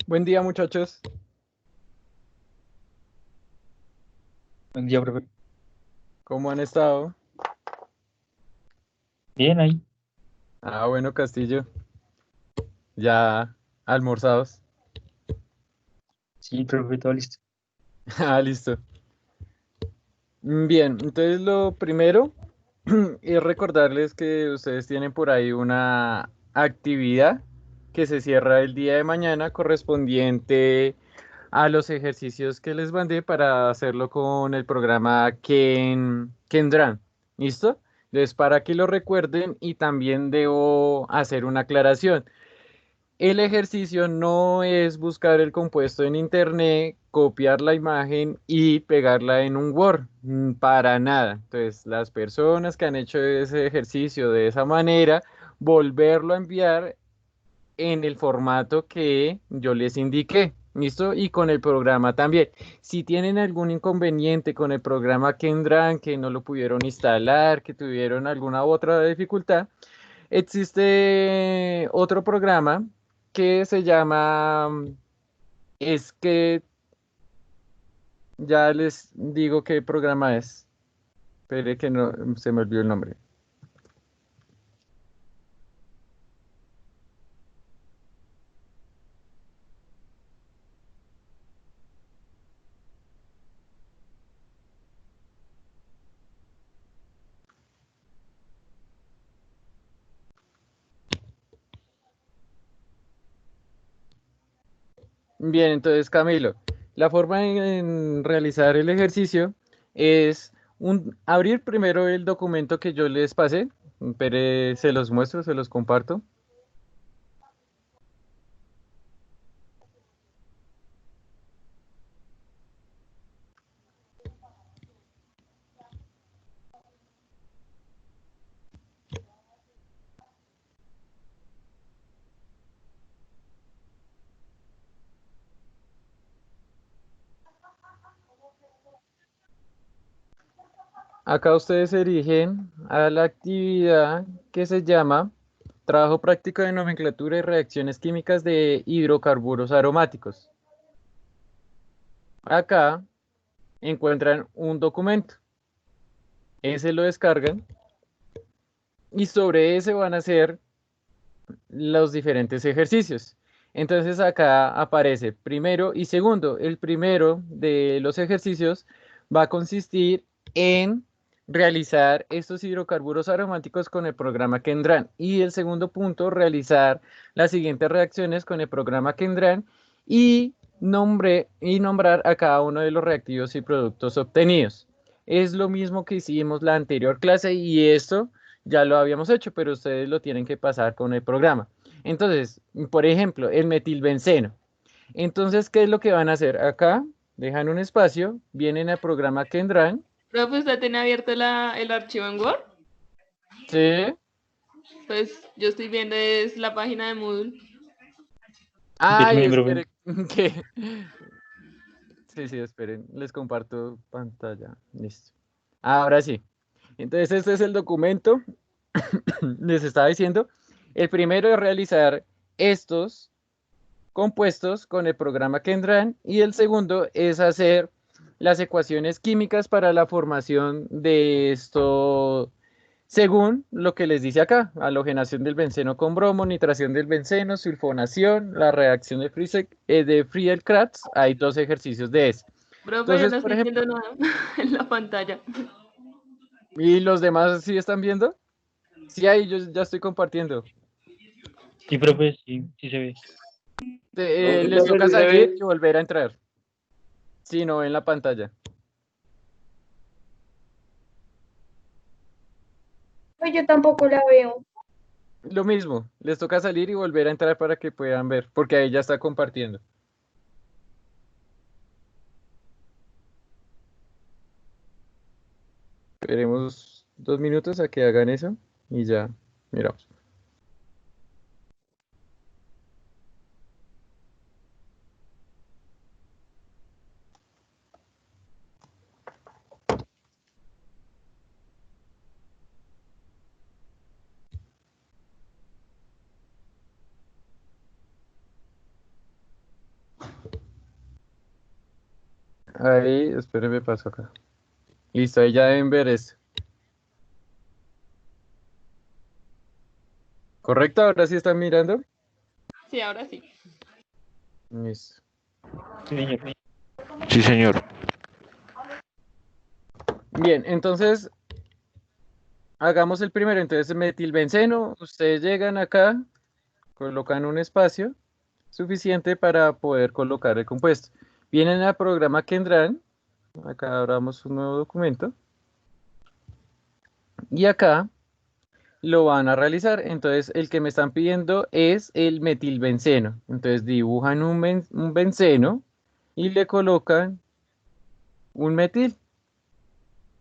Buen día, muchachos. Buen día, profe. ¿Cómo han estado? Bien ahí. Bueno, Castillo. Ya almorzados. Sí, profe, todo listo. Listo. Bien, entonces lo primero es recordarles que ustedes tienen por ahí una actividad que se cierra el día de mañana correspondiente a los ejercicios que les mandé para hacerlo con el programa Kendran. ¿Listo? Entonces, para que lo recuerden y también debo hacer una aclaración. El ejercicio no es buscar el compuesto en internet, copiar la imagen y pegarla en un Word, para nada. Entonces, las personas que han hecho ese ejercicio de esa manera, volverlo a enviar en el formato que yo les indiqué. ¿Listo? Y con el programa también. Si tienen algún inconveniente con el programa Kendran, que no lo pudieron instalar, que tuvieron alguna otra dificultad, existe otro programa que se llama, es que ya les digo qué programa es. Espere que no se me olvidó el nombre. Bien, entonces Camilo, la forma en realizar el ejercicio es abrir primero el documento que yo les pasé. Espere, se los muestro, se los comparto. Acá ustedes se dirigen a la actividad que se llama Trabajo práctico de nomenclatura y reacciones químicas de hidrocarburos aromáticos. Acá encuentran un documento, ese lo descargan y sobre ese van a hacer los diferentes ejercicios. Entonces acá aparece primero y segundo. El primero de los ejercicios va a consistir en realizar estos hidrocarburos aromáticos con el programa Kendran. Y el segundo punto, realizar las siguientes reacciones con el programa Kendran y, y nombrar a cada uno de los reactivos y productos obtenidos. Es lo mismo que hicimos la anterior clase y esto ya lo habíamos hecho, pero ustedes lo tienen que pasar con el programa. Entonces, por ejemplo, el metilbenceno. Entonces, ¿qué es lo que van a hacer? Acá dejan un espacio, vienen al programa Kendran. Profe, ¿usted tiene abierto el archivo en Word? Sí. Pues yo estoy viendo es la página de Moodle. Ay, Déjeme, profe. esperen, que... Sí, sí, esperen, les comparto pantalla. Listo. Ahora sí. Entonces, este es el documento. Les estaba diciendo. El primero es realizar estos compuestos con el programa Kendran y el segundo es hacer las ecuaciones químicas para la formación de esto según lo que les dice acá: halogenación del benceno con bromo, nitración del benceno, sulfonación, la reacción de Friedel-Crafts. Hay dos ejercicios de eso. Profe, yo Entonces, no por estoy viendo ejemplo, nada en la pantalla. ¿y los demás sí están viendo? Sí, ahí yo ya estoy compartiendo. Sí, profe, sí, sí se ve. Les toca salir y volver a entrar. Sí, no en la pantalla. Pues yo tampoco la veo. Lo mismo, les toca salir y volver a entrar para que puedan ver, porque ahí ya está compartiendo. Esperemos 2 minutos a que hagan eso y ya, miramos. Ahí, espérenme, paso acá. Listo, ahí ya deben ver esto. ¿Correcto? Ahora sí están mirando. Sí, ahora sí. Listo. Sí, señor. Sí, señor. Bien, entonces hagamos el primero. Entonces, metilbenceno, ustedes llegan acá, colocan un espacio suficiente para poder colocar el compuesto. Vienen al programa Kendran, acá abramos un nuevo documento, y acá lo van a realizar. Entonces, el que me están pidiendo es el metilbenceno. Entonces, dibujan un benceno y le colocan un metil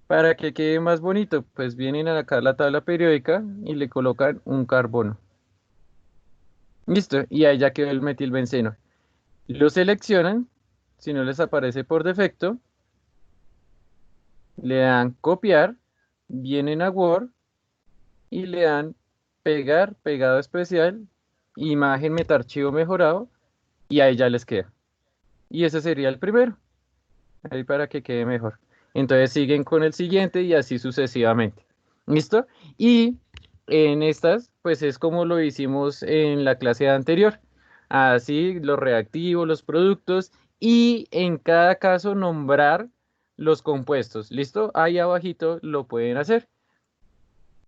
para que quede más bonito. Pues vienen acá a la tabla periódica y le colocan un carbono. Listo, y ahí ya quedó el metilbenceno. Lo seleccionan, si no les aparece por defecto, le dan copiar, vienen a Word y le dan pegar, pegado especial, imagen metaarchivo mejorado y ahí ya les queda. Y ese sería el primero, ahí para que quede mejor. Entonces siguen con el siguiente y así sucesivamente. ¿Listo? Y en estas, pues es como lo hicimos en la clase anterior. Así, los reactivos, los productos y en cada caso nombrar los compuestos. ¿Listo? Ahí abajito lo pueden hacer.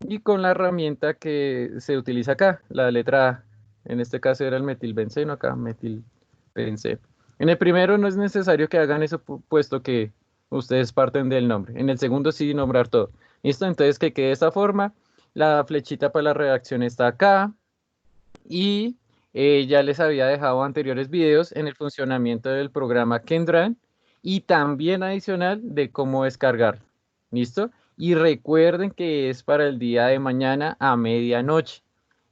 Y con la herramienta que se utiliza acá, la letra A. En este caso era el metilbenceno, acá metilbenceno. En el primero no es necesario que hagan eso puesto que ustedes parten del nombre. En el segundo sí nombrar todo. ¿Listo? Entonces que quede de esta forma. La flechita para la redacción está acá. Y ya les había dejado anteriores videos en el funcionamiento del programa Kendran y también adicional de cómo descargar. ¿Listo? Y recuerden que es para el día de mañana a medianoche.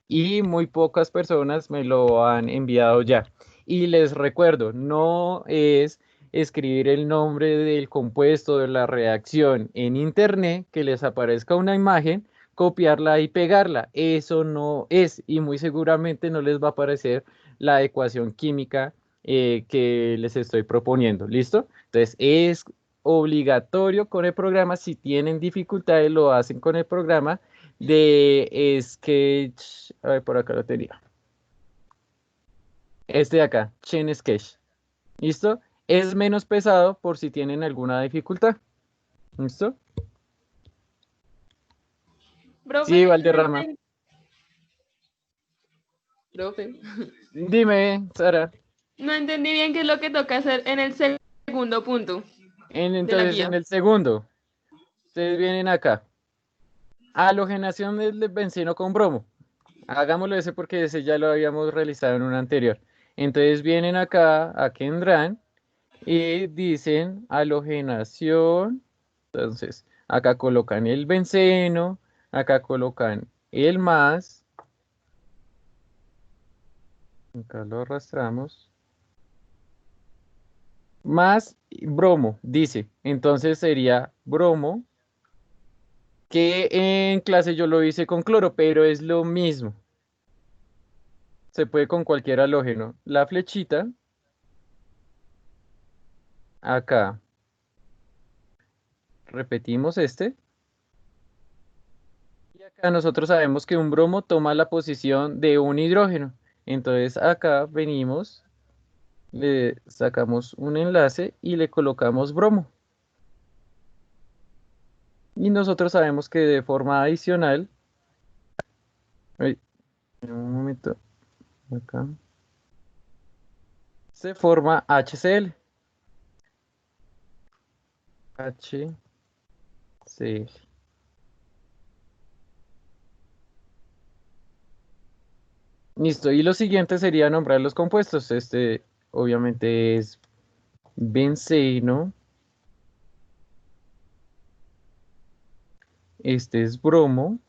Y muy pocas personas me lo han enviado ya. Y les recuerdo, no es escribir el nombre del compuesto de la reacción en internet, que les aparezca una imagen, copiarla y pegarla. Eso no es, y muy seguramente no les va a aparecer la ecuación química que les estoy proponiendo. ¿Listo? Entonces es obligatorio con el programa. Si tienen dificultades, lo hacen con el programa de Sketch. A ver, por acá lo tenía. Este de acá, Chain Sketch. ¿Listo? Es menos pesado por si tienen alguna dificultad. ¿Listo? Profe, Sí, no Valderrama. enten- Profe, Dime, Sara. no entendí bien qué es lo que toca hacer en el segundo punto de la Entonces, en guía. el segundo, ustedes vienen acá. Halogenación del benceno con bromo. Hagámoslo ese porque ese ya lo habíamos realizado en un anterior. Entonces vienen acá a Kendran y dicen halogenación. Entonces, acá colocan el benceno, acá colocan el más, acá lo arrastramos, más bromo, dice. Entonces sería bromo, que en clase yo lo hice con cloro, pero es lo mismo. Se puede con cualquier halógeno. La flechita, acá, repetimos este. Y acá nosotros sabemos que un bromo toma la posición de un hidrógeno. Entonces acá venimos, le sacamos un enlace y le colocamos bromo. Y nosotros sabemos que de forma adicional, ay, en un momento, acá, se forma HCl. HCl. Listo. Y lo siguiente sería nombrar los compuestos. Este obviamente es benceno. Este es bromo.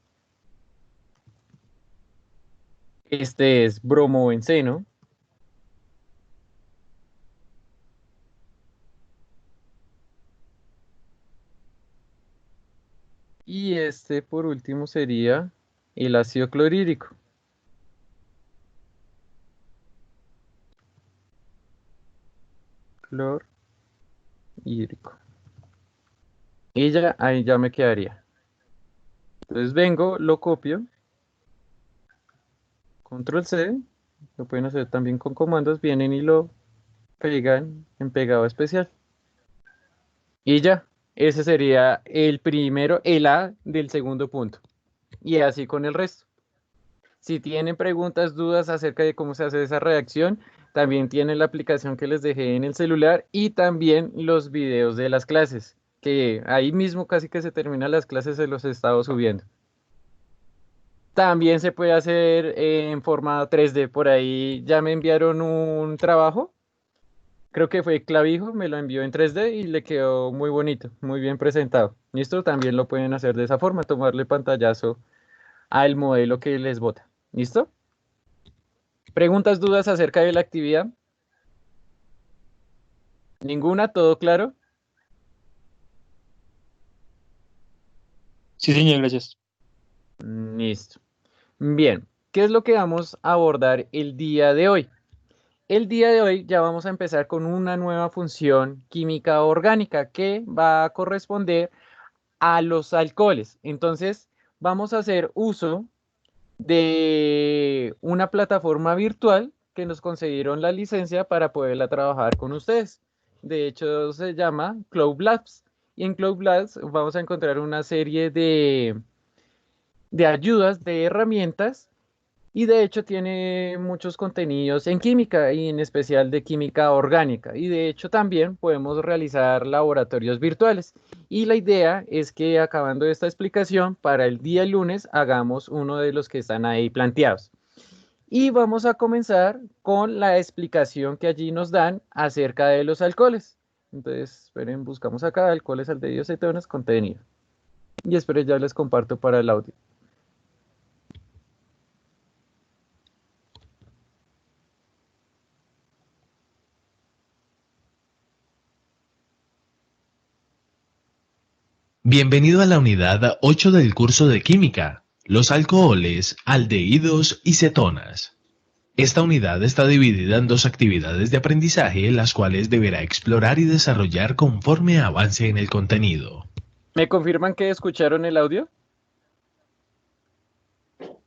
Este es bromobenceno. Y este por último sería el ácido clorhídrico. hídrico. Y ya, ahí ya me quedaría. Entonces vengo, lo copio. Control C. Lo pueden hacer también con comandos. Vienen y lo pegan en pegado especial. Y ya, ese sería el primero, el A del segundo punto. Y así con el resto. Si tienen preguntas, dudas acerca de cómo se hace esa redacción, también tienen la aplicación que les dejé en el celular y también los videos de las clases, que ahí mismo casi que se terminan las clases, se los he estado subiendo. También se puede hacer en forma 3D, por ahí ya me enviaron un trabajo. Creo que fue Clavijo, me lo envió en 3D y le quedó muy bonito, muy bien presentado. Y esto también lo pueden hacer de esa forma, tomarle pantallazo al modelo que les bota. ¿Listo? ¿Preguntas, dudas acerca de la actividad? ¿Ninguna? ¿Todo claro? Sí, señor, gracias. Listo. Bien, ¿qué es lo que vamos a abordar el día de hoy? El día de hoy ya vamos a empezar con una nueva función química orgánica que va a corresponder a los alcoholes. Entonces, vamos a hacer uso de una plataforma virtual que nos concedieron la licencia para poderla trabajar con ustedes. De hecho, se llama Cloud Labs. Y en Cloud Labs vamos a encontrar una serie de ayudas, de herramientas, y de hecho tiene muchos contenidos en química y en especial de química orgánica. Y de hecho también podemos realizar laboratorios virtuales. Y la idea es que acabando esta explicación, para el día lunes hagamos uno de los que están ahí planteados. Y vamos a comenzar con la explicación que allí nos dan acerca de los alcoholes. Entonces, esperen, buscamos acá alcoholes, aldehídos, cetonas, contenido. Y esperen, ya les comparto para el audio. Bienvenido a la unidad 8 del curso de Química, los alcoholes, aldehídos y cetonas. Esta unidad está dividida en dos actividades de aprendizaje, las cuales deberá explorar y desarrollar conforme avance en el contenido. ¿Me confirman que escucharon el audio?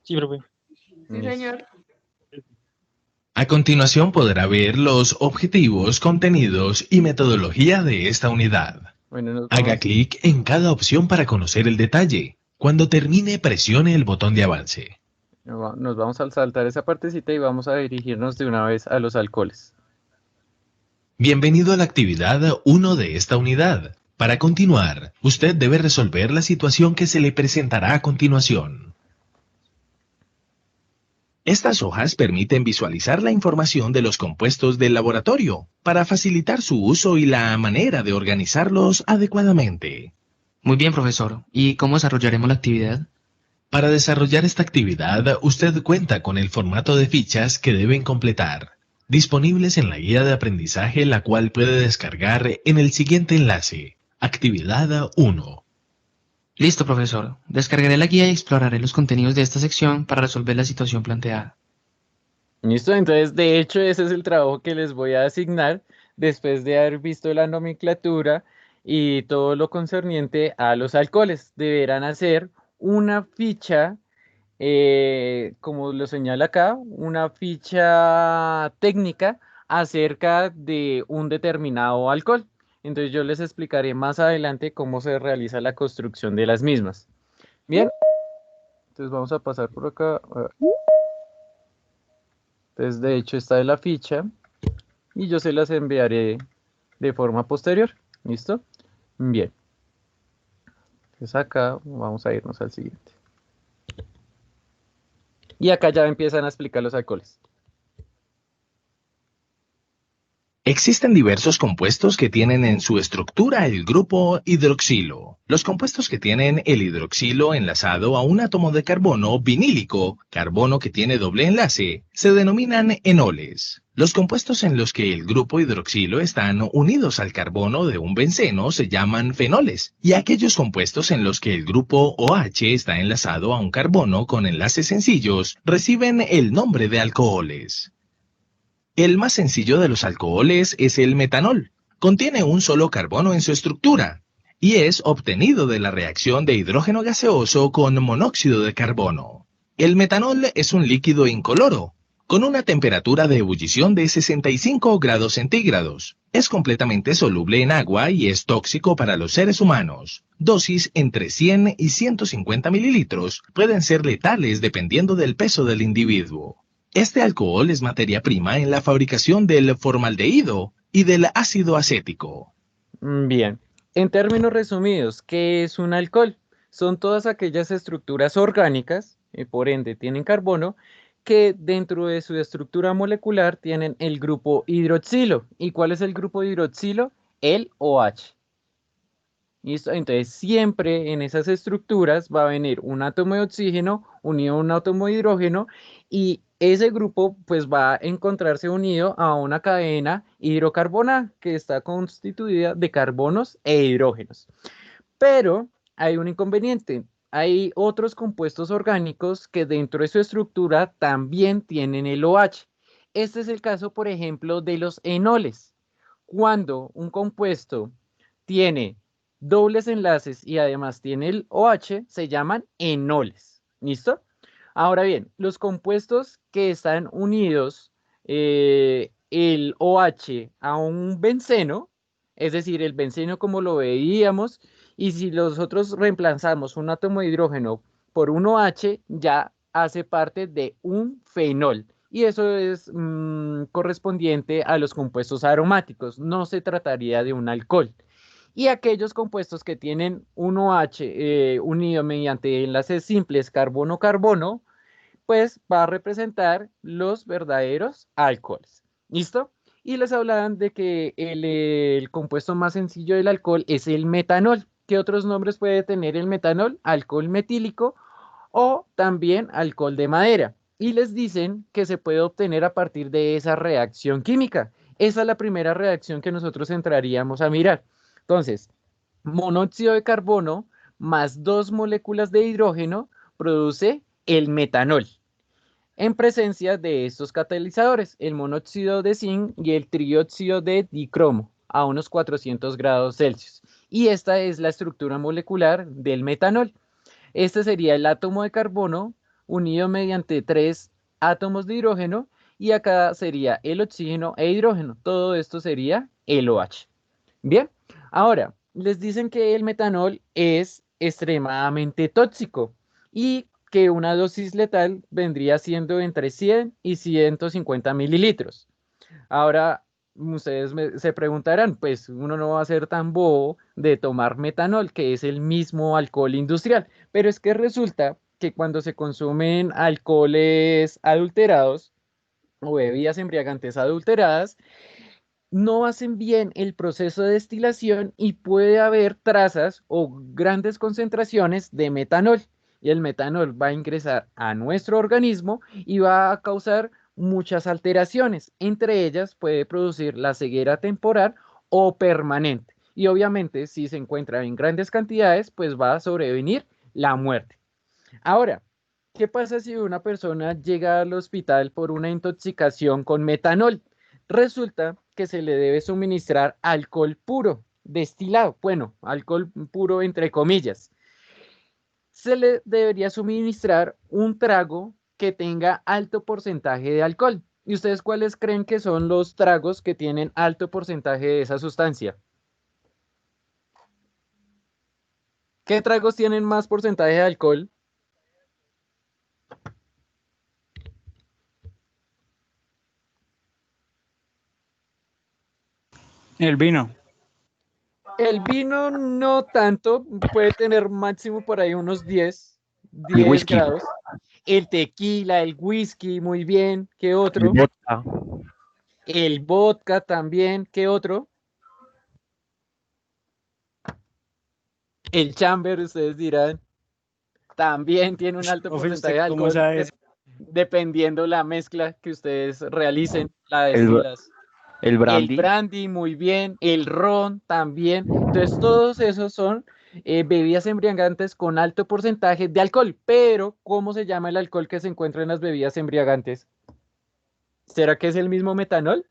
Sí, profe. Sí, señor. A continuación podrá ver los objetivos, contenidos y metodología de esta unidad. Bueno, Haga clic en cada opción para conocer el detalle. Cuando termine, presione el botón de avance. nos vamos a saltar esa partecita y vamos a dirigirnos de una vez a los alcoholes. Bienvenido a la actividad 1 de esta unidad. Para continuar, usted debe resolver la situación que se le presentará a continuación. Estas hojas permiten visualizar la información de los compuestos del laboratorio para facilitar su uso y la manera de organizarlos adecuadamente. Muy bien, profesor. ¿Y cómo desarrollaremos la actividad? Para desarrollar esta actividad, usted cuenta con el formato de fichas que deben completar, disponibles en la guía de aprendizaje, la cual puede descargar en el siguiente enlace. Actividad 1. Listo, profesor. Descargaré la guía y exploraré los contenidos de esta sección para resolver la situación planteada. ¿Listo? Entonces, de hecho, ese es el trabajo que les voy a asignar después de haber visto la nomenclatura y todo lo concerniente a los alcoholes. Deberán hacer una ficha, como lo señala acá, una ficha técnica acerca de un determinado alcohol. Entonces yo les explicaré más adelante cómo se realiza la construcción de las mismas. Bien, entonces vamos a pasar por acá. Entonces de hecho está de la ficha y yo se las enviaré de forma posterior. ¿Listo? Bien. Entonces acá vamos a irnos al siguiente. Y acá ya empiezan a explicar los alcoholes. Existen diversos compuestos que tienen en su estructura el grupo hidroxilo. Los compuestos que tienen el hidroxilo enlazado a un átomo de carbono vinílico, carbono que tiene doble enlace, se denominan enoles. Los compuestos en los que el grupo hidroxilo están unidos al carbono de un benceno se llaman fenoles, y aquellos compuestos en los que el grupo OH está enlazado a un carbono con enlaces sencillos reciben el nombre de alcoholes. El más sencillo de los alcoholes es el metanol. Contiene un solo carbono en su estructura y es obtenido de la reacción de hidrógeno gaseoso con monóxido de carbono. El metanol es un líquido incoloro, con una temperatura de ebullición de 65 grados centígrados. Es completamente soluble en agua y es tóxico para los seres humanos. Dosis entre 100 y 150 mililitros pueden ser letales dependiendo del peso del individuo. Este alcohol es materia prima en la fabricación del formaldehído y del ácido acético. Bien, en términos resumidos, ¿qué es un alcohol? Son todas aquellas estructuras orgánicas, y por ende tienen carbono, que dentro de su estructura molecular tienen el grupo hidroxilo. ¿Y cuál es el grupo hidroxilo? El OH. ¿Listo? Entonces siempre en esas estructuras va a venir un átomo de oxígeno unido a un átomo de hidrógeno y ese grupo pues va a encontrarse unido a una cadena hidrocarbonada que está constituida de carbonos e hidrógenos. Pero hay un inconveniente. Hay otros compuestos orgánicos que dentro de su estructura también tienen el OH. Este es el caso, por ejemplo, de los enoles. Cuando un compuesto tiene dobles enlaces y además tiene el OH, se llaman enoles. ¿Listo? Ahora bien, los compuestos que están unidos, el OH a un benceno, es decir, el benceno como lo veíamos, y si nosotros reemplazamos un átomo de hidrógeno por un OH, ya hace parte de un fenol. Y eso es correspondiente a los compuestos aromáticos. No se trataría de un alcohol. Y aquellos compuestos que tienen un OH unido mediante enlaces simples carbono-carbono, pues va a representar los verdaderos alcoholes. ¿Listo? Y les hablaban de que el compuesto más sencillo del alcohol es el metanol. ¿Qué otros nombres puede tener el metanol? Alcohol metílico o también alcohol de madera. Y les dicen que se puede obtener a partir de esa reacción química. Esa es la primera reacción que nosotros entraríamos a mirar. Entonces, monóxido de carbono más 2 moléculas de hidrógeno produce el metanol en presencia de estos catalizadores, el monóxido de zinc y el trióxido de dicromo, a unos 400 grados Celsius. Y esta es la estructura molecular del metanol. Este sería el átomo de carbono unido mediante 3 átomos de hidrógeno y acá sería el oxígeno e hidrógeno. Todo esto sería el OH. Bien, ahora les dicen que el metanol es extremadamente tóxico y que una dosis letal vendría siendo entre 100 y 150 mililitros. Ahora, ustedes se preguntarán, pues uno no va a ser tan bobo de tomar metanol, que es el mismo alcohol industrial, pero es que resulta que cuando se consumen alcoholes adulterados o bebidas embriagantes adulteradas, no hacen bien el proceso de destilación y puede haber trazas o grandes concentraciones de metanol. Y el metanol va a ingresar a nuestro organismo y va a causar muchas alteraciones. Entre ellas puede producir la ceguera temporal o permanente. Y obviamente si se encuentra en grandes cantidades, pues va a sobrevenir la muerte. Ahora, ¿qué pasa si una persona llega al hospital por una intoxicación con metanol? Resulta que se le debe suministrar alcohol puro, destilado, bueno, alcohol puro entre comillas. Se le debería suministrar un trago que tenga alto porcentaje de alcohol. ¿Y ustedes cuáles creen que son los tragos que tienen alto porcentaje de esa sustancia? ¿Qué tragos tienen más porcentaje de alcohol? El vino. El vino no tanto, puede tener máximo por ahí unos 10 El whisky, grados. El tequila, el whisky, muy bien. ¿Qué el otro? vodka, El vodka también. ¿Qué otro? El chamber, ustedes dirán, también tiene un alto Profe, porcentaje ¿usted de cómo alcohol, sabe eso? dependiendo la mezcla que ustedes realicen, la el, destilación. el El brandy. brandy, muy bien, el ron también. Entonces, todos esos son bebidas embriagantes con alto porcentaje de alcohol. Pero, ¿cómo se llama el alcohol que se encuentra en las bebidas embriagantes? ¿Será que es el mismo metanol?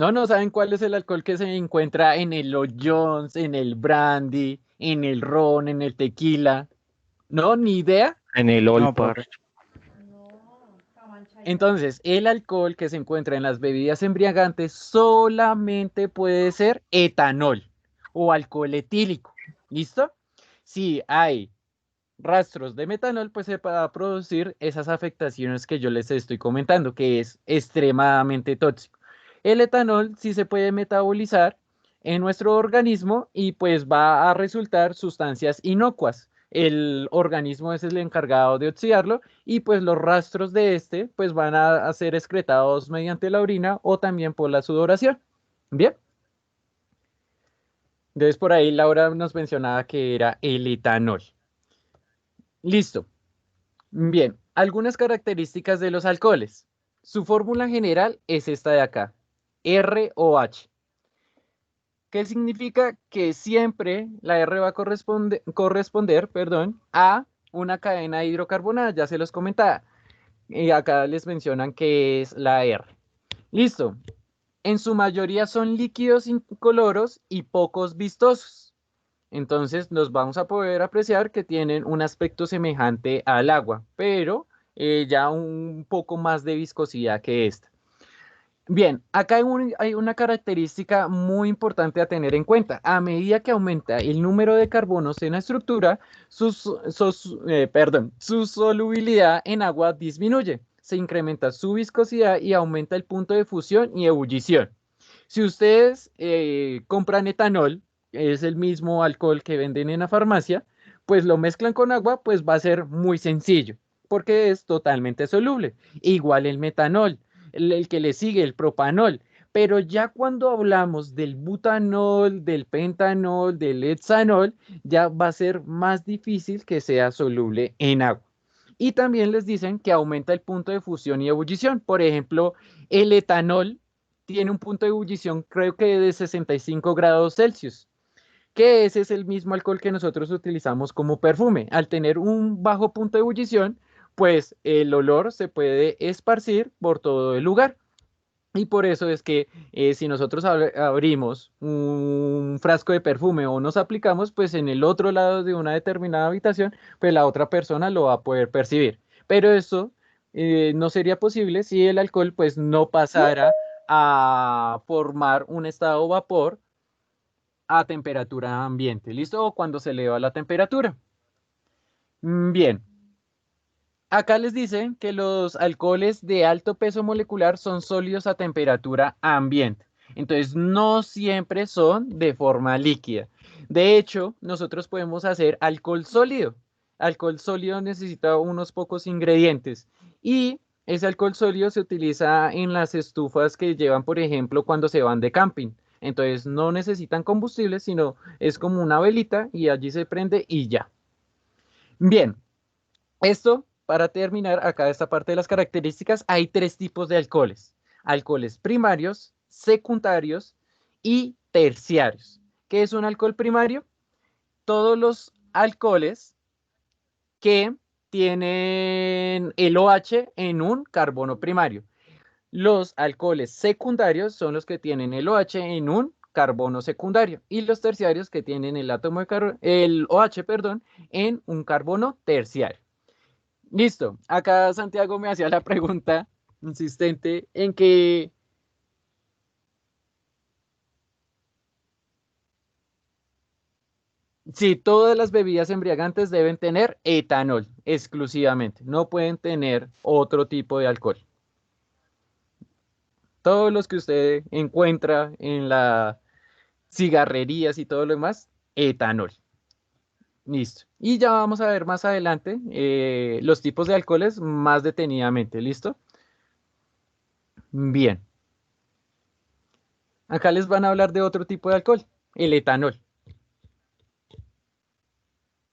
No saben cuál es el alcohol que se encuentra en el Long John's, en el brandy, en el ron, en el tequila. No, ni idea. En el No, All Par. profe. Entonces, el alcohol que se encuentra en las bebidas embriagantes solamente puede ser etanol o alcohol etílico. ¿Listo? Si hay rastros de metanol, pues se va a producir esas afectaciones que yo les estoy comentando, que es extremadamente tóxico. El etanol sí se puede metabolizar en nuestro organismo y pues va a resultar sustancias inocuas. El organismo es el encargado de oxidarlo y pues los rastros de este pues van a ser excretados mediante la orina o también por la sudoración. Bien. Entonces por ahí Laura nos mencionaba que era el etanol. Listo. Bien, algunas características de los alcoholes. Su fórmula general es esta de acá, ROH. ¿Qué significa? Que siempre la R va a corresponder, a una cadena hidrocarbonada, ya se los comentaba. Y acá les mencionan que es la R. Listo. En su mayoría son líquidos incoloros y pocos vistosos. Entonces nos vamos a poder apreciar que tienen un aspecto semejante al agua, pero ya un poco más de viscosidad que esta. Bien, acá hay una característica muy importante a tener en cuenta. A medida que aumenta el número de carbonos en la estructura, su solubilidad en agua disminuye. Se incrementa su viscosidad y aumenta el punto de fusión y ebullición. Si ustedes compran etanol, es el mismo alcohol que venden en la farmacia, pues lo mezclan con agua, pues va a ser muy sencillo, porque es totalmente soluble. Igual el metanol, el que le sigue, el propanol. Pero ya cuando hablamos del butanol, del pentanol, del hexanol, ya va a ser más difícil que sea soluble en agua. Y también les dicen que aumenta el punto de fusión y ebullición. Por ejemplo, el etanol tiene un punto de ebullición creo que de 65 grados Celsius, que ese es el mismo alcohol que nosotros utilizamos como perfume. Al tener un bajo punto de ebullición, pues el olor se puede esparcir por todo el lugar. Y por eso es que si nosotros abrimos un frasco de perfume o nos aplicamos, pues en el otro lado de una determinada habitación, pues la otra persona lo va a poder percibir. Pero eso no sería posible si el alcohol pues no pasara a formar un estado vapor a temperatura ambiente. ¿Listo? O cuando se eleva la temperatura. Bien. Acá les dicen que los alcoholes de alto peso molecular son sólidos a temperatura ambiente. Entonces, no siempre son de forma líquida. De hecho, nosotros podemos hacer alcohol sólido. Alcohol sólido necesita unos pocos ingredientes. Y ese alcohol sólido se utiliza en las estufas que llevan, por ejemplo, cuando se van de camping. Entonces, no necesitan combustible, sino es como una velita y allí se prende y ya. Bien, esto... Para terminar acá esta parte de las características, hay 3 tipos de alcoholes. Alcoholes primarios, secundarios y terciarios. ¿Qué es un alcohol primario? Todos los alcoholes que tienen el OH en un carbono primario. Los alcoholes secundarios son los que tienen el OH en un carbono secundario y los terciarios que tienen el OH, en un carbono terciario. Listo, acá Santiago me hacía la pregunta insistente en que si todas las bebidas embriagantes deben tener etanol exclusivamente, no pueden tener otro tipo de alcohol. Todos los que usted encuentra en las cigarrerías y todo lo demás, etanol. Listo. Y ya vamos a ver más adelante los tipos de alcoholes más detenidamente. ¿Listo? Bien. Acá les van a hablar de otro tipo de alcohol, el etanol.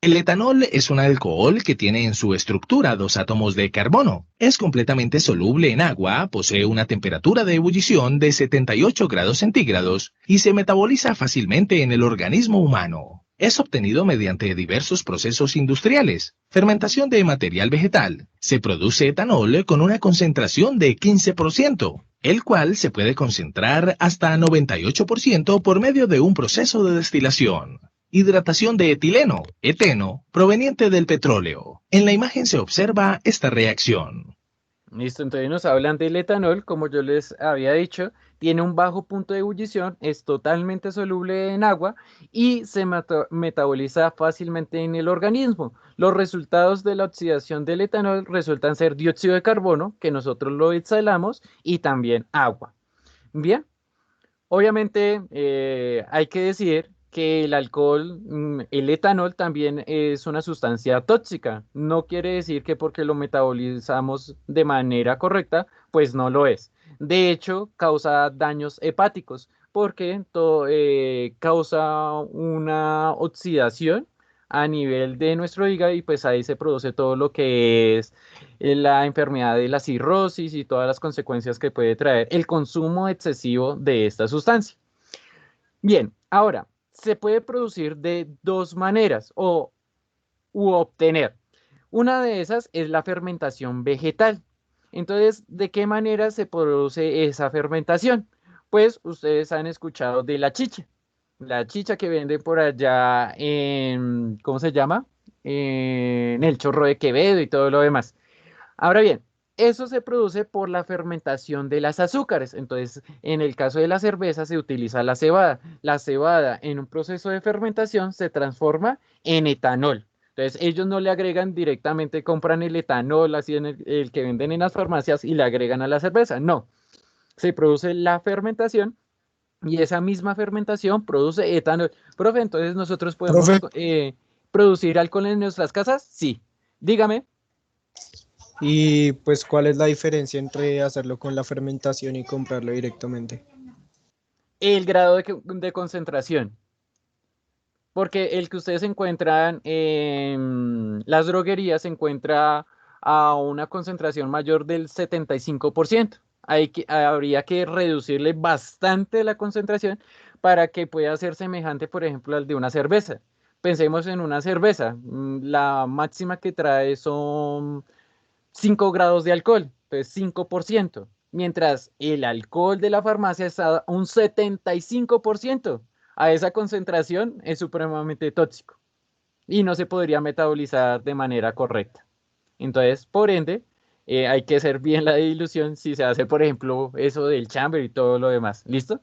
El etanol es un alcohol que tiene en su estructura 2 átomos de carbono. Es completamente soluble en agua, posee una temperatura de ebullición de 78 grados centígrados y se metaboliza fácilmente en el organismo humano. Es obtenido mediante diversos procesos industriales. Fermentación de material vegetal. Se produce etanol con una concentración de 15%. el cual se puede concentrar hasta 98% por medio de un proceso de destilación. Hidratación de etileno, eteno, proveniente del petróleo. En la imagen se observa esta reacción. Listo, entonces nos hablan del etanol, como yo les había dicho, tiene un bajo punto de ebullición, es totalmente soluble en agua y se metaboliza fácilmente en el organismo. Los resultados de la oxidación del etanol resultan ser dióxido de carbono, que nosotros lo exhalamos, y también agua. Bien, obviamente hay que decir que el alcohol, el etanol también es una sustancia tóxica. No quiere decir que porque lo metabolizamos de manera correcta, pues no lo es. De hecho, causa daños hepáticos porque causa una oxidación a nivel de nuestro hígado y pues ahí se produce todo lo que es la enfermedad de la cirrosis y todas las consecuencias que puede traer el consumo excesivo de esta sustancia. Bien, ahora, se puede producir de dos maneras u obtener. Una de esas es la fermentación vegetal. Entonces, ¿de qué manera se produce esa fermentación? Pues ustedes han escuchado de la chicha que venden por allá en, ¿cómo se llama? En el Chorro de Quevedo y todo lo demás. Ahora bien, eso se produce por la fermentación de las azúcares. Entonces, en el caso de la cerveza se utiliza la cebada. La cebada en un proceso de fermentación se transforma en etanol. Entonces, ellos no le agregan directamente, compran el etanol, así en el que venden en las farmacias y le agregan a la cerveza. No, se produce la fermentación y esa misma fermentación produce etanol. Profe, entonces nosotros podemos Profe, producir alcohol en nuestras casas. Sí, dígame. y pues, ¿cuál es la diferencia entre hacerlo con la fermentación y comprarlo directamente? El grado de concentración. Porque el que ustedes encuentran en las droguerías se encuentra a una concentración mayor del 75%. Habría que reducirle bastante la concentración para que pueda ser semejante, por ejemplo, al de una cerveza. Pensemos en una cerveza. La máxima que trae son 5 grados de alcohol, pues 5%, mientras el alcohol de la farmacia está a un 75%. A esa concentración es supremamente tóxico y no se podría metabolizar de manera correcta. Entonces, por ende, hay que hacer bien la dilución si se hace, por ejemplo, eso del chamber y todo lo demás. ¿Listo?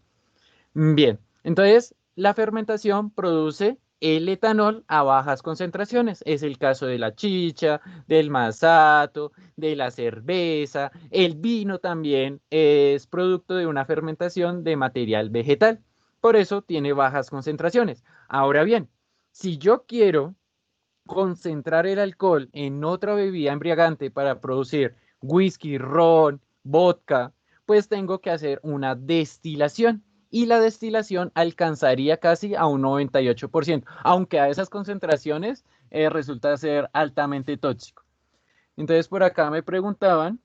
Bien, entonces la fermentación produce el etanol a bajas concentraciones. Es el caso de la chicha, del masato, de la cerveza. El vino también es producto de una fermentación de material vegetal. Por eso tiene bajas concentraciones. Ahora bien, si yo quiero concentrar el alcohol en otra bebida embriagante para producir whisky, ron, vodka, pues tengo que hacer una destilación. Y la destilación alcanzaría casi a un 98%, aunque a esas concentraciones resulta ser altamente tóxico. Entonces por acá me preguntaban,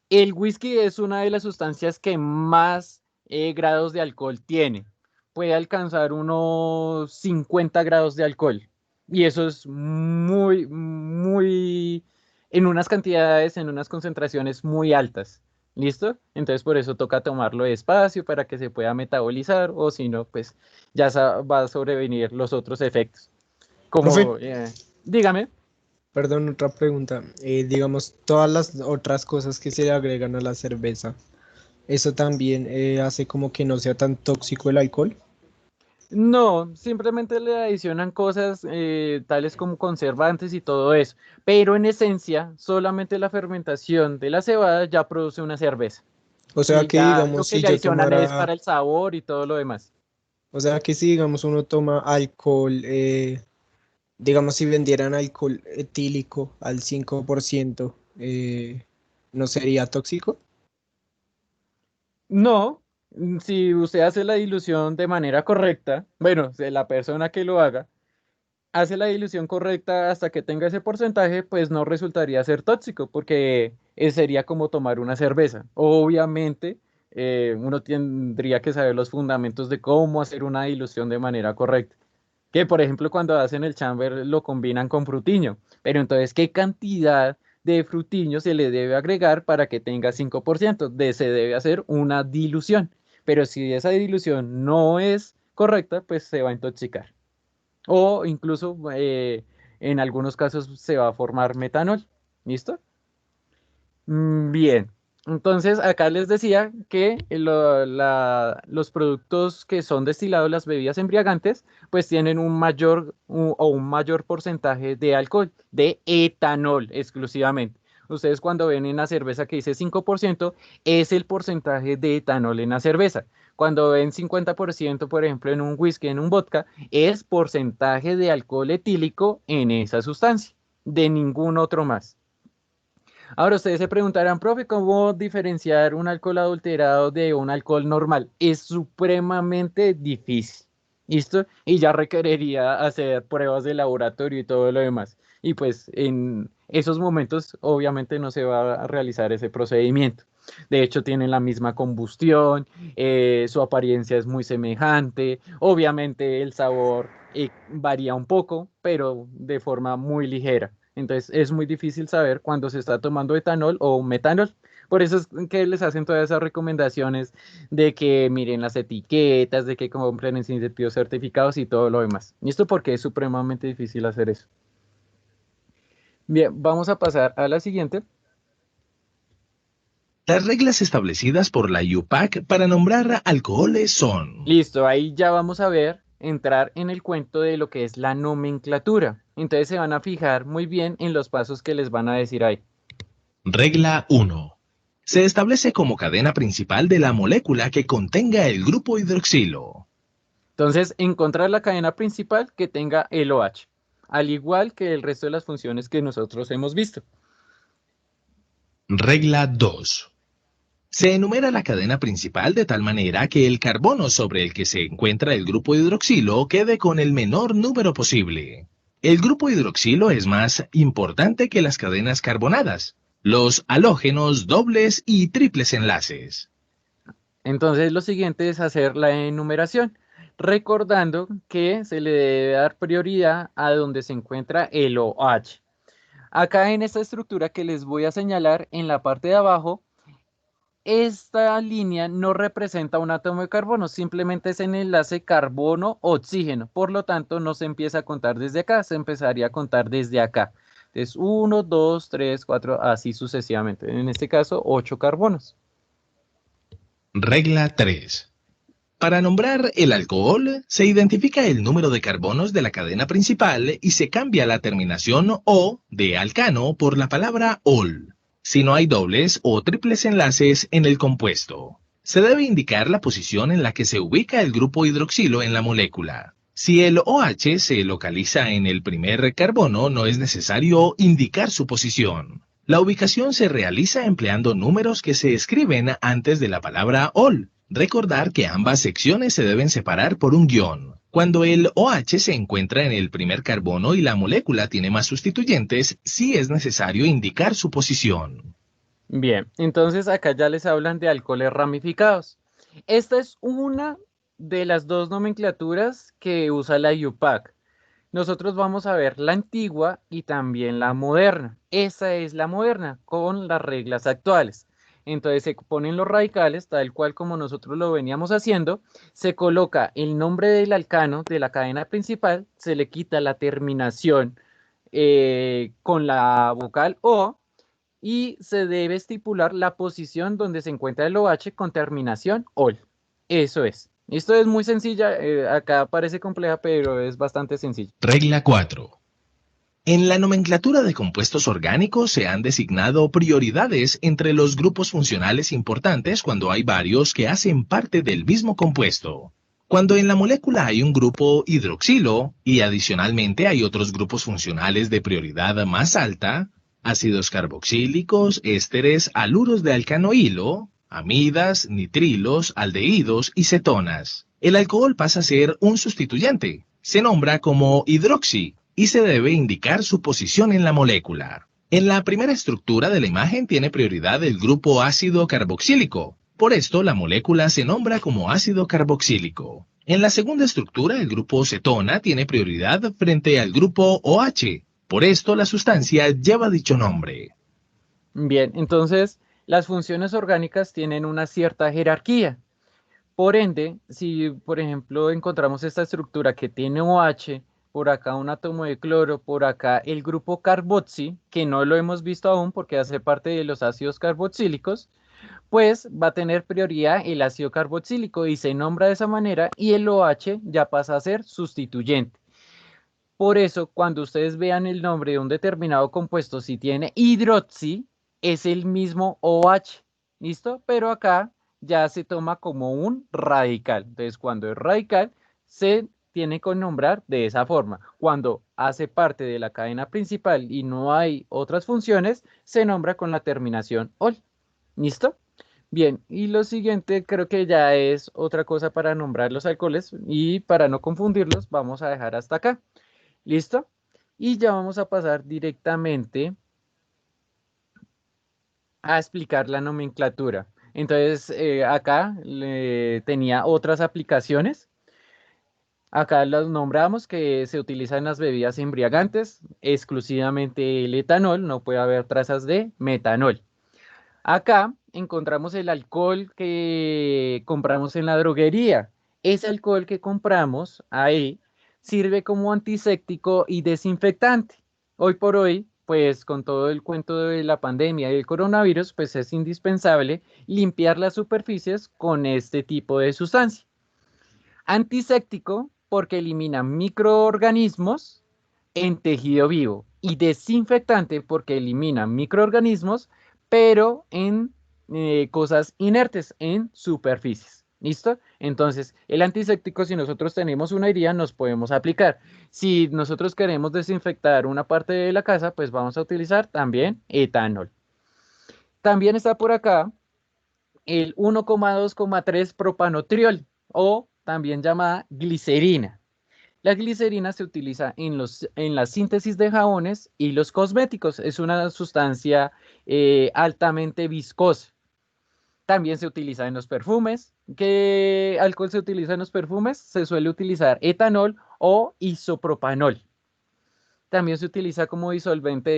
el whisky es una de las sustancias que más grados de alcohol tiene. Puede alcanzar unos 50 grados de alcohol. Y eso es muy, en unas cantidades, en unas concentraciones muy altas. ¿Listo? Entonces por eso toca tomarlo despacio para que se pueda metabolizar o si no, pues ya va a sobrevenir los otros efectos. Profe, Como, dígame. perdón, otra pregunta. Digamos, todas las otras cosas que se le agregan a la cerveza, ¿eso también hace como que no sea tan tóxico el alcohol? No, simplemente le adicionan cosas tales como conservantes y todo eso, pero en esencia solamente la fermentación de la cebada ya produce una cerveza O sea y que, ya lo digamos, que si le yo adicionan es tomara, para el sabor y todo lo demás. o sea que si, digamos, uno toma alcohol, digamos, si vendieran alcohol etílico al 5%, ¿no sería tóxico? No, si usted hace la dilución de manera correcta, bueno, si la persona que lo haga hace la dilución correcta hasta que tenga ese porcentaje, pues no resultaría ser tóxico, porque sería como tomar una cerveza. Obviamente, uno tendría que saber los fundamentos de cómo hacer una dilución de manera correcta. Que, por ejemplo, cuando hacen el chamber lo combinan con frutiño, pero entonces, ¿qué cantidad de frutiño se le debe agregar para que tenga 5%. Se debe hacer una dilución. Pero si esa dilución no es correcta, pues se va a intoxicar. O incluso en algunos casos se va a formar metanol. ¿Listo? Bien. Entonces, acá les decía que los productos que son destilados, las bebidas embriagantes, pues tienen un mayor porcentaje de alcohol, de etanol exclusivamente. Ustedes cuando ven en la cerveza que dice 5%, es el porcentaje de etanol en la cerveza. Cuando ven 50%, por ejemplo, en un whisky, en un vodka, es porcentaje de alcohol etílico en esa sustancia, de ningún otro más. Ahora ustedes se preguntarán, profe, ¿cómo diferenciar un alcohol adulterado de un alcohol normal? Es supremamente difícil, ¿listo? Y ya requeriría hacer pruebas de laboratorio y todo lo demás. Y pues en esos momentos obviamente no se va a realizar ese procedimiento. De hecho, tienen la misma combustión, su apariencia es muy semejante, obviamente el sabor varía un poco, pero de forma muy ligera. Entonces es muy difícil saber cuándo se está tomando etanol o metanol. Por eso es que les hacen todas esas recomendaciones de que miren las etiquetas, de que compren en sitios certificados y todo lo demás. ¿Y esto porque es supremamente difícil hacer eso? Bien, vamos a pasar a la siguiente. Las reglas establecidas por la UPAC para nombrar alcoholes son... Listo, ahí ya vamos a entrar en el cuento de lo que es la nomenclatura. Entonces se van a fijar muy bien en los pasos que les van a decir ahí. Regla 1. Se establece como cadena principal de la molécula que contenga el grupo hidroxilo. Entonces, encontrar la cadena principal que tenga el OH, al igual que el resto de las funciones que nosotros hemos visto. Regla 2. Se enumera la cadena principal de tal manera que el carbono sobre el que se encuentra el grupo hidroxilo quede con el menor número posible. El grupo hidroxilo es más importante que las cadenas carbonadas, los halógenos dobles y triples enlaces. Entonces, lo siguiente es hacer la enumeración, recordando que se le debe dar prioridad a donde se encuentra el OH. Acá en esta estructura que les voy a señalar en la parte de abajo, esta línea no representa un átomo de carbono, simplemente es en el enlace carbono-oxígeno. Por lo tanto, no se empieza a contar desde acá, se empezaría a contar desde acá. Entonces, 1, 2, 3, 4, así sucesivamente. En este caso, 8 carbonos. Regla 3. Para nombrar el alcohol, se identifica el número de carbonos de la cadena principal y se cambia la terminación O de alcano por la palabra ol, si no hay dobles o triples enlaces en el compuesto. Se debe indicar la posición en la que se ubica el grupo hidroxilo en la molécula. Si el OH se localiza en el primer carbono, no es necesario indicar su posición. La ubicación se realiza empleando números que se escriben antes de la palabra ol. Recordar que ambas secciones se deben separar por un guión. Cuando el OH se encuentra en el primer carbono y la molécula tiene más sustituyentes, sí es necesario indicar su posición. Bien, entonces acá ya les hablan de alcoholes ramificados. Esta es una de las dos nomenclaturas que usa la UPAC. Nosotros vamos a ver la antigua y también la moderna. Esa es la moderna con las reglas actuales. Entonces se ponen los radicales, tal cual como nosotros lo veníamos haciendo, se coloca el nombre del alcano de la cadena principal, se le quita la terminación con la vocal O y se debe estipular la posición donde se encuentra el OH con terminación OL. Eso es. Esto es muy sencilla, acá parece compleja, pero es bastante sencilla. Regla 4. En la nomenclatura de compuestos orgánicos se han designado prioridades entre los grupos funcionales importantes cuando hay varios que hacen parte del mismo compuesto. Cuando en la molécula hay un grupo hidroxilo y adicionalmente hay otros grupos funcionales de prioridad más alta, ácidos carboxílicos, ésteres, haluros de alcanoilo, amidas, nitrilos, aldehídos y cetonas. El alcohol pasa a ser un sustituyente. Se nombra como hidroxi y se debe indicar su posición en la molécula. En la primera estructura de la imagen tiene prioridad el grupo ácido carboxílico. Por esto, la molécula se nombra como ácido carboxílico. En la segunda estructura, el grupo cetona tiene prioridad frente al grupo OH. Por esto, la sustancia lleva dicho nombre. Bien, entonces las funciones orgánicas tienen una cierta jerarquía. Por ende, si por ejemplo encontramos esta estructura que tiene OH, por acá un átomo de cloro, por acá el grupo carboxi, que no lo hemos visto aún porque hace parte de los ácidos carboxílicos, pues va a tener prioridad el ácido carboxílico y se nombra de esa manera y el OH ya pasa a ser sustituyente. Por eso, cuando ustedes vean el nombre de un determinado compuesto, si tiene hidroxi, es el mismo OH, ¿listo? Pero acá ya se toma como un radical. Entonces, cuando es radical, se tiene que nombrar de esa forma. Cuando hace parte de la cadena principal y no hay otras funciones, se nombra con la terminación ol. ¿Listo? Bien, y lo siguiente creo que ya es otra cosa para nombrar los alcoholes y para no confundirlos, vamos a dejar hasta acá. ¿Listo? Y ya vamos a pasar directamente a explicar la nomenclatura. Entonces, acá tenía otras aplicaciones. Acá las nombramos que se utilizan en las bebidas embriagantes, exclusivamente el etanol, no puede haber trazas de metanol. Acá encontramos el alcohol que compramos en la droguería. Ese alcohol que compramos ahí sirve como antiséptico y desinfectante. Hoy por hoy, pues con todo el cuento de la pandemia y el coronavirus, pues es indispensable limpiar las superficies con este tipo de sustancia. Antiséptico porque elimina microorganismos en tejido vivo y desinfectante porque elimina microorganismos pero en cosas inertes, en superficies. ¿Listo? Entonces, el antiséptico, si nosotros tenemos una herida, nos podemos aplicar. Si nosotros queremos desinfectar una parte de la casa, pues vamos a utilizar también etanol. También está por acá el 1,2,3 propanotriol o también llamada glicerina. La glicerina se utiliza en la síntesis de jabones y los cosméticos. Es una sustancia altamente viscosa. También se utiliza en los perfumes. ¿Qué alcohol se utiliza en los perfumes? Se suele utilizar etanol o isopropanol. También se utiliza como disolvente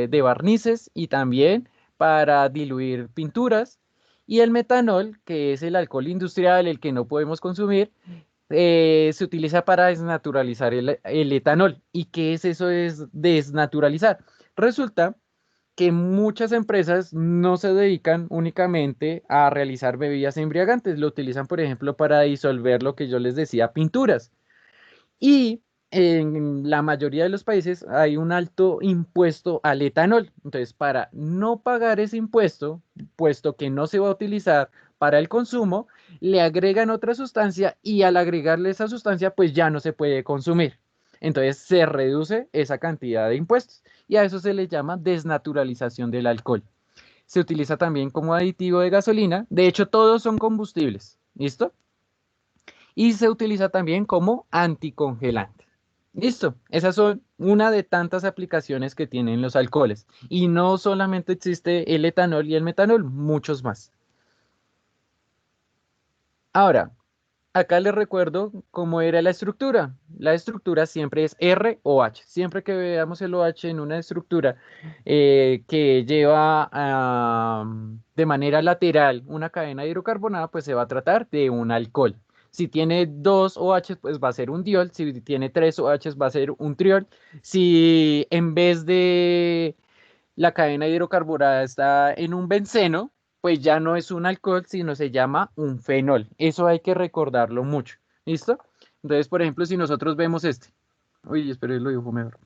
de barnices y también para diluir pinturas. Y el metanol, que es el alcohol industrial, el que no podemos consumir, se utiliza para desnaturalizar el etanol. ¿Y qué es eso de desnaturalizar? Resulta que muchas empresas no se dedican únicamente a realizar bebidas embriagantes, lo utilizan, por ejemplo, para disolver lo que yo les decía, pinturas. Y en la mayoría de los países hay un alto impuesto al etanol. Entonces, para no pagar ese impuesto, puesto que no se va a utilizar para el consumo, le agregan otra sustancia y al agregarle esa sustancia, pues ya no se puede consumir. Entonces, se reduce esa cantidad de impuestos y a eso se le llama desnaturalización del alcohol. Se utiliza también como aditivo de gasolina. De hecho, todos son combustibles. ¿Listo? Y se utiliza también como anticongelante. Listo, esas son una de tantas aplicaciones que tienen los alcoholes. Y no solamente existe el etanol y el metanol, muchos más. Ahora, acá les recuerdo cómo era la estructura. La estructura siempre es R o H. Siempre que veamos el OH en una estructura que lleva de manera lateral una cadena hidrocarbonada, pues se va a tratar de un alcohol. Si tiene 2 OH, pues va a ser un diol. Si tiene 3 OH, va a ser un triol. Si en vez de la cadena hidrocarburada está en un benceno, pues ya no es un alcohol, sino se llama un fenol. Eso hay que recordarlo mucho. ¿Listo? Entonces, por ejemplo, si nosotros vemos este. Uy, espero lo dijo mejor.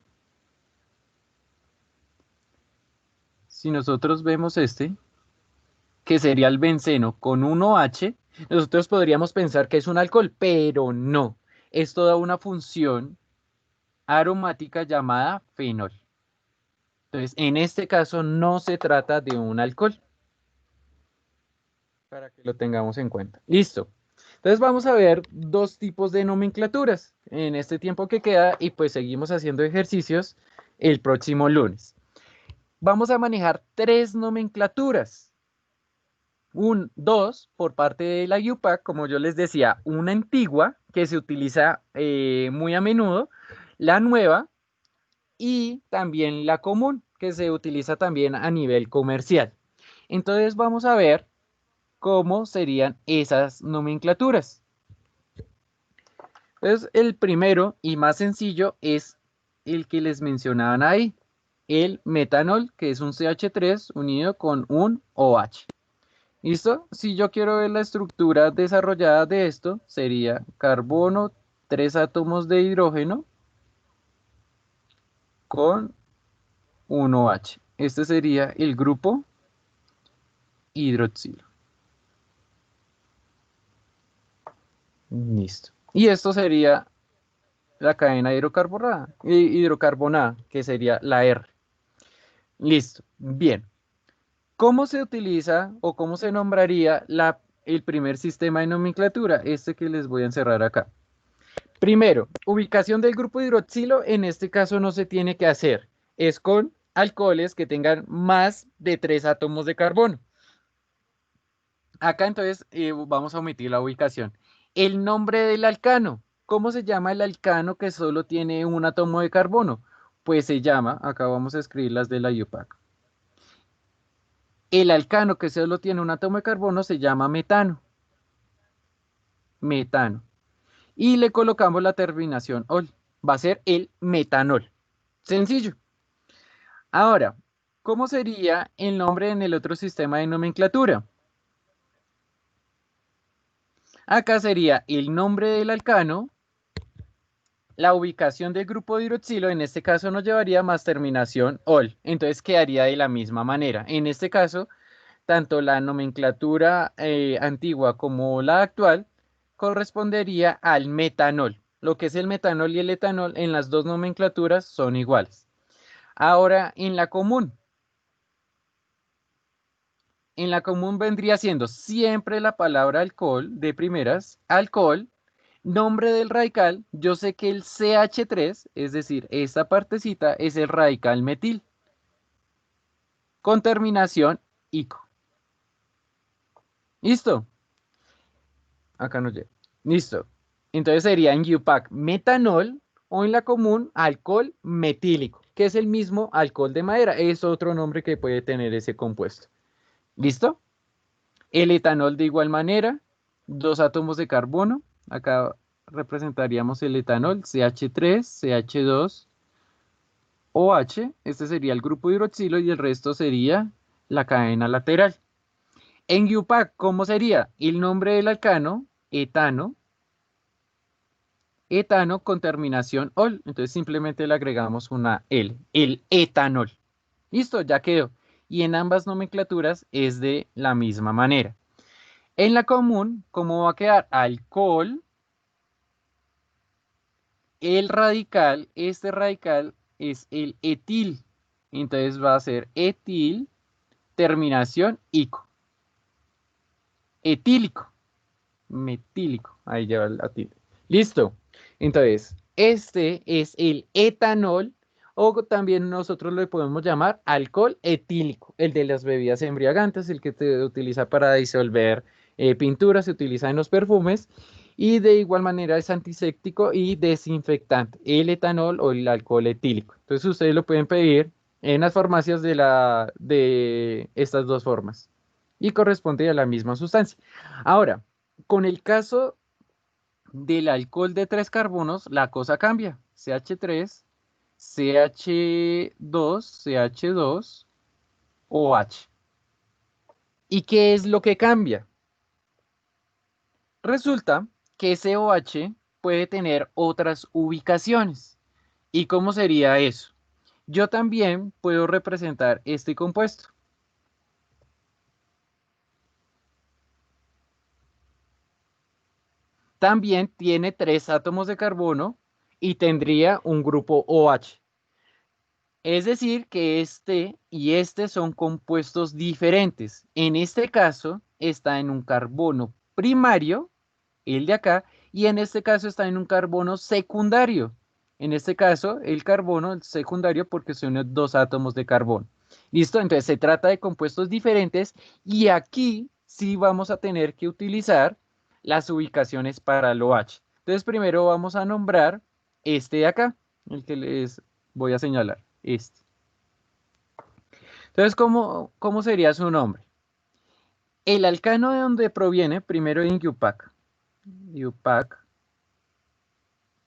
Si nosotros vemos este, que sería el benceno con un OH, nosotros podríamos pensar que es un alcohol, pero no. Es toda una función aromática llamada fenol. Entonces, en este caso no se trata de un alcohol. Para que lo tengamos en cuenta. Listo. Entonces vamos a ver dos tipos de nomenclaturas en este tiempo que queda y pues seguimos haciendo ejercicios el próximo lunes. Vamos a manejar 3 nomenclaturas. Dos por parte de la UPAC, como yo les decía, una antigua que se utiliza muy a menudo, la nueva y también la común, que se utiliza también a nivel comercial. Entonces vamos a ver cómo serían esas nomenclaturas. Entonces el primero y más sencillo es el que les mencionaban ahí, el metanol, que es un CH3 unido con un OH. ¿Listo? Si yo quiero ver la estructura desarrollada de esto, sería carbono, 3 átomos de hidrógeno con un OH. Este sería el grupo hidroxilo. Listo. Y esto sería la cadena hidrocarbonada, que sería la R. Listo. Bien. ¿Cómo se utiliza o cómo se nombraría el primer sistema de nomenclatura? Este que les voy a encerrar acá. Primero, ubicación del grupo hidroxilo, en este caso no se tiene que hacer. Es con alcoholes que tengan más de 3 átomos de carbono. Acá entonces vamos a omitir la ubicación. El nombre del alcano. ¿Cómo se llama el alcano que solo tiene un átomo de carbono? Pues se llama, acá vamos a escribir las de la IUPAC. El alcano que solo tiene un átomo de carbono se llama metano. Metano. Y le colocamos la terminación ol. Va a ser el metanol. Sencillo. Ahora, ¿cómo sería el nombre en el otro sistema de nomenclatura? Acá sería el nombre del alcano, la ubicación del grupo de hidroxilo, en este caso nos llevaría más terminación ol. Entonces quedaría de la misma manera. En este caso, tanto la nomenclatura antigua como la actual correspondería al metanol. Lo que es el metanol y el etanol en las dos nomenclaturas son iguales. Ahora, en la común. En la común vendría siendo siempre la palabra alcohol de primeras, alcohol, nombre del radical. Yo sé que el CH3, es decir, esta partecita es el radical metil, con terminación ico. ¿Listo? Acá no llega. Listo. Entonces sería en UPAC metanol o en la común alcohol metílico, que es el mismo alcohol de madera. Es otro nombre que puede tener ese compuesto. ¿Listo? El etanol de igual manera, 2 átomos de carbono. Acá representaríamos el etanol, CH3, CH2, OH. Este sería el grupo hidroxilo y el resto sería la cadena lateral. En UPAC, ¿cómo sería? El nombre del alcano, etano. Etano con terminación ol. Entonces simplemente le agregamos una L, el etanol. Listo, ya quedó. Y en ambas nomenclaturas es de la misma manera. En la común, ¿cómo va a quedar? Alcohol. El radical, este radical es el etil. Entonces va a ser etil, terminación ico. Etílico. Metílico. Ahí lleva el etil. Listo. Entonces, este es el etanol, o también nosotros le podemos llamar alcohol etílico, el de las bebidas embriagantes, el que se utiliza para disolver pinturas, se utiliza en los perfumes, y de igual manera es antiséptico y desinfectante, el etanol o el alcohol etílico. Entonces ustedes lo pueden pedir en las farmacias de estas dos formas y corresponde a la misma sustancia. Ahora, con el caso del alcohol de 3 carbonos, la cosa cambia. CH3, CH2, CH2, OH. ¿Y qué es lo que cambia? Resulta que ese OH puede tener otras ubicaciones. ¿Y cómo sería eso? Yo también puedo representar este compuesto. También tiene 3 átomos de carbono y tendría un grupo OH. Es decir, que este y este son compuestos diferentes. En este caso, está en un carbono primario, el de acá, y en este caso está en un carbono secundario. En este caso, el carbono el secundario porque son 2 átomos de carbono. ¿Listo? Entonces se trata de compuestos diferentes y aquí sí vamos a tener que utilizar las ubicaciones para el OH. Entonces primero vamos a nombrar este de acá, el que les voy a señalar, este. Entonces, ¿cómo sería su nombre? El alcano de donde proviene, primero en IUPAC. IUPAC,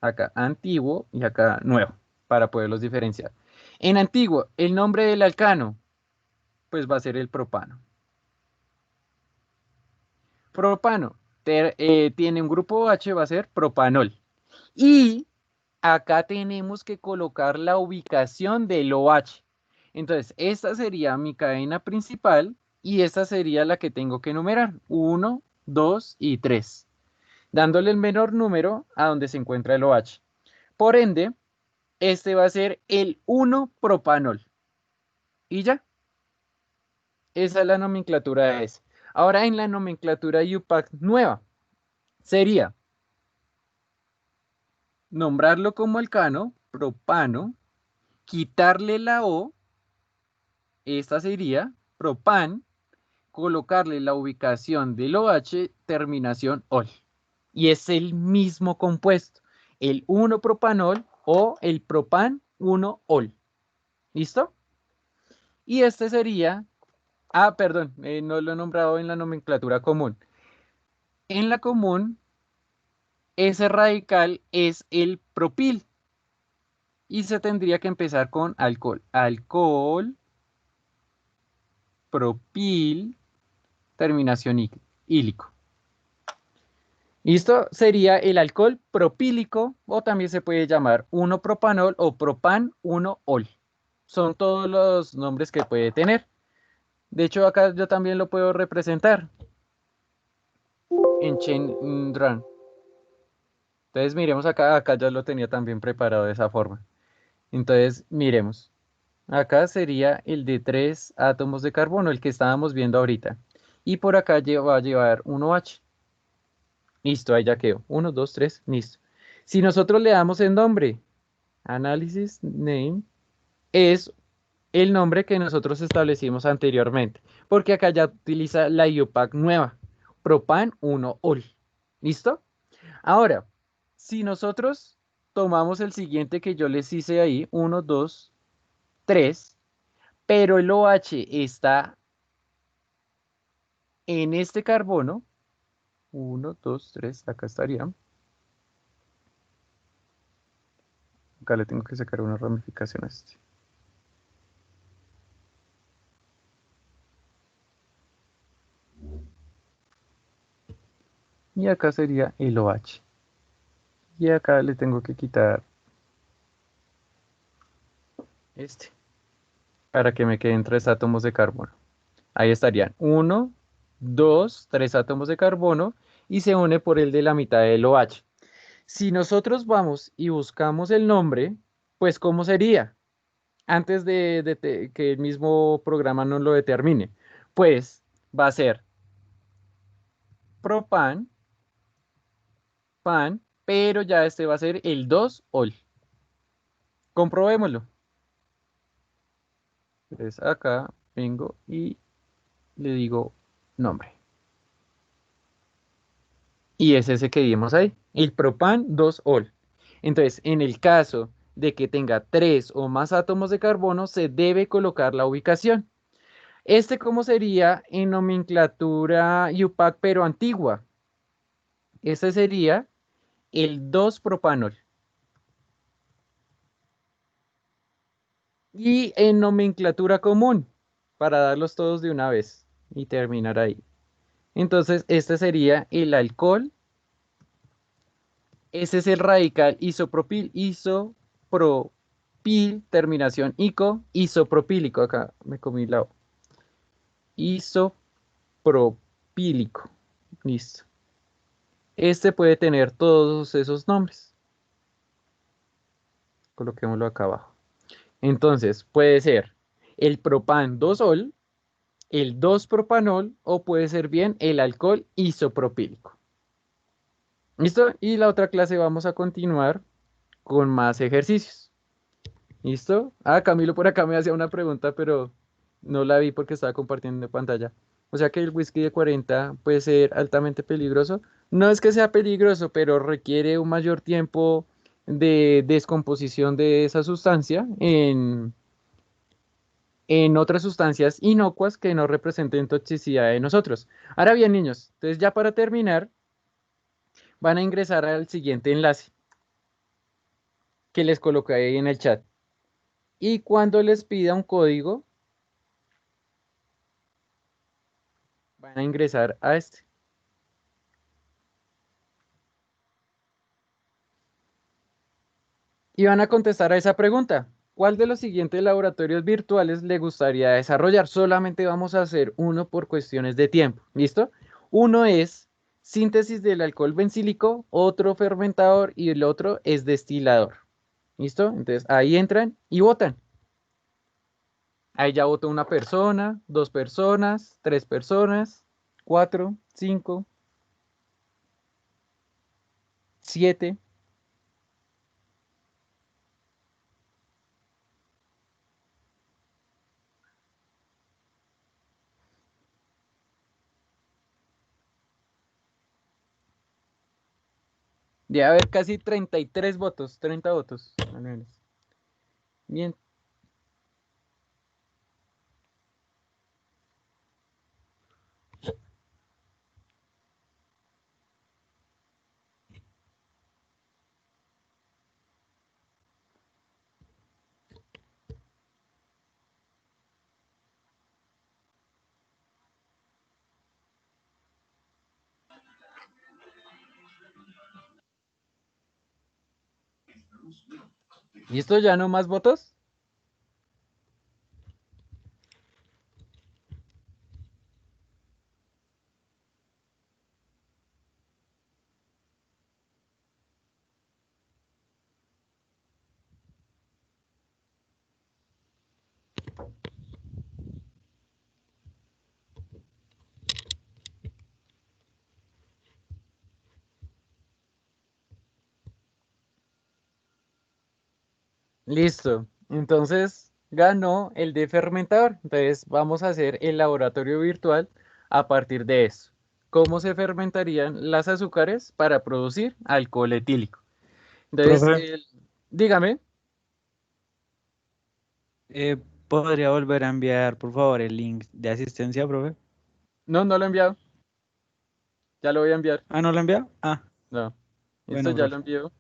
acá antiguo y acá nuevo, para poderlos diferenciar. En antiguo, el nombre del alcano, pues va a ser el propano. Propano tiene un grupo OH, va a ser propanol. Y acá tenemos que colocar la ubicación del OH. Entonces, esta sería mi cadena principal y esta sería la que tengo que numerar. 1, 2 y 3. Dándole el menor número a donde se encuentra el OH. Por ende, este va a ser el 1-propanol. Y ya. Esa es la nomenclatura de ese. Ahora en la nomenclatura IUPAC nueva sería nombrarlo como alcano, propano, quitarle la O, esta sería propan, colocarle la ubicación del OH, terminación ol. Y es el mismo compuesto, el 1-propanol o el propan 1-ol. ¿Listo? Y este sería, perdón, no lo he nombrado en la nomenclatura común. En la común, ese radical es el propil. Y se tendría que empezar con alcohol. Alcohol, propil, terminación ílico. Esto sería el alcohol propílico o también se puede llamar 1-propanol o propan 1-ol. Son todos los nombres que puede tener. De hecho, acá yo también lo puedo representar en Chendran. Entonces miremos acá ya lo tenía también preparado de esa forma. Entonces miremos. Acá sería el de 3 átomos de carbono, el que estábamos viendo ahorita. Y por acá va a llevar un OH. Listo, ahí ya quedó. 1, 2, 3, listo. Si nosotros le damos el nombre, análisis name, es el nombre que nosotros establecimos anteriormente. Porque acá ya utiliza la IUPAC nueva, propan 1-ol. ¿Listo? Ahora, si nosotros tomamos el siguiente que yo les hice ahí, 1, 2, 3, pero el OH está en este carbono, 1, 2, 3, acá estaría. Acá le tengo que sacar una ramificación a este. Y acá sería el OH. Y acá le tengo que quitar este, para que me queden 3 átomos de carbono. Ahí estarían 1, 2, 3 átomos de carbono y se une por el de la mitad del OH. Si nosotros vamos y buscamos el nombre, pues ¿cómo sería? Antes de que el mismo programa nos lo determine. Pues va a ser propan, pan, pero ya este va a ser el 2-ol. Comprobémoslo. Entonces acá vengo y le digo nombre. Y es ese que vimos ahí, el propan 2-ol. Entonces, en el caso de que tenga 3 o más átomos de carbono, se debe colocar la ubicación. ¿Cómo sería en nomenclatura IUPAC pero antigua? Este sería el 2-propanol. Y en nomenclatura común, para darlos todos de una vez y terminar ahí. Entonces, este sería el alcohol. Ese es el radical isopropil, terminación ico, isopropílico. Acá me comí la O. Isopropílico. Listo. Este puede tener todos esos nombres. Coloquémoslo acá abajo. Entonces, puede ser el propan 2-ol, el 2-propanol o puede ser bien el alcohol isopropílico. ¿Listo? Y la otra clase vamos a continuar con más ejercicios. ¿Listo? Camilo por acá me hacía una pregunta, pero no la vi porque estaba compartiendo pantalla. O sea que el whisky de 40 puede ser altamente peligroso. No es que sea peligroso, pero requiere un mayor tiempo de descomposición de esa sustancia en otras sustancias inocuas que no representen toxicidad en nosotros. Ahora bien, niños, entonces ya para terminar, van a ingresar al siguiente enlace que les coloqué ahí en el chat. Y cuando les pida un código, van a ingresar a este. Y van a contestar a esa pregunta. ¿Cuál de los siguientes laboratorios virtuales le gustaría desarrollar? Solamente vamos a hacer uno por cuestiones de tiempo. ¿Listo? Uno es síntesis del alcohol bencílico, otro fermentador y el otro es destilador. ¿Listo? Entonces ahí entran y votan. Ahí ya votó una persona, 2 personas, 3 personas, 4, 5, 7. Debe haber casi 33 votos, 30 votos. Al menos. Bien. ¿Listo? ¿Ya no más votos? Listo. Entonces ganó el de fermentador. Entonces vamos a hacer el laboratorio virtual a partir de eso. ¿Cómo se fermentarían las azúcares para producir alcohol etílico? Entonces, Profe, dígame. eh, ¿podría volver a enviar, por favor, el link de asistencia, profe? No, no lo he enviado. Ya lo voy a enviar. Ah, ¿no lo envía? Ah, No. Esto bueno, ya lo profe. envío.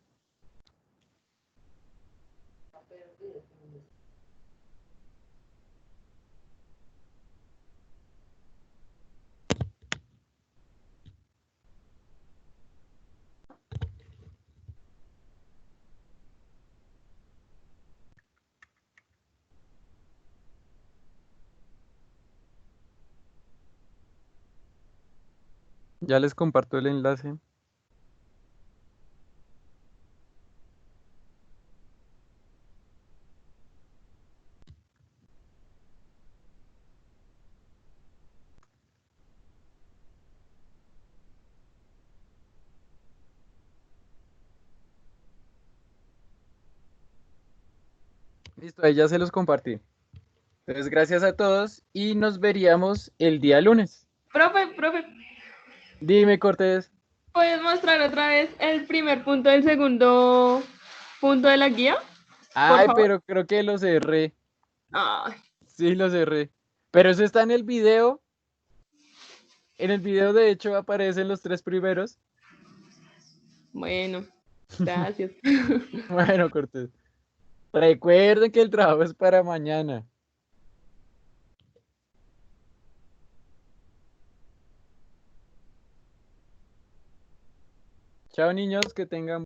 Ya les comparto el enlace. Listo, ahí ya se los compartí. Entonces, gracias a todos y nos veríamos el día lunes. Profe, Dime, Cortés. ¿puedes mostrar otra vez el primer punto del segundo punto de la guía? Por Ay, favor. pero creo que lo cerré. Ay, Sí, lo cerré. Pero eso está en el video. En el video, de hecho, aparecen los 3 primeros. bueno, gracias. Bueno, Cortés. Recuerden que el trabajo es para mañana. Chao, niños, que tengan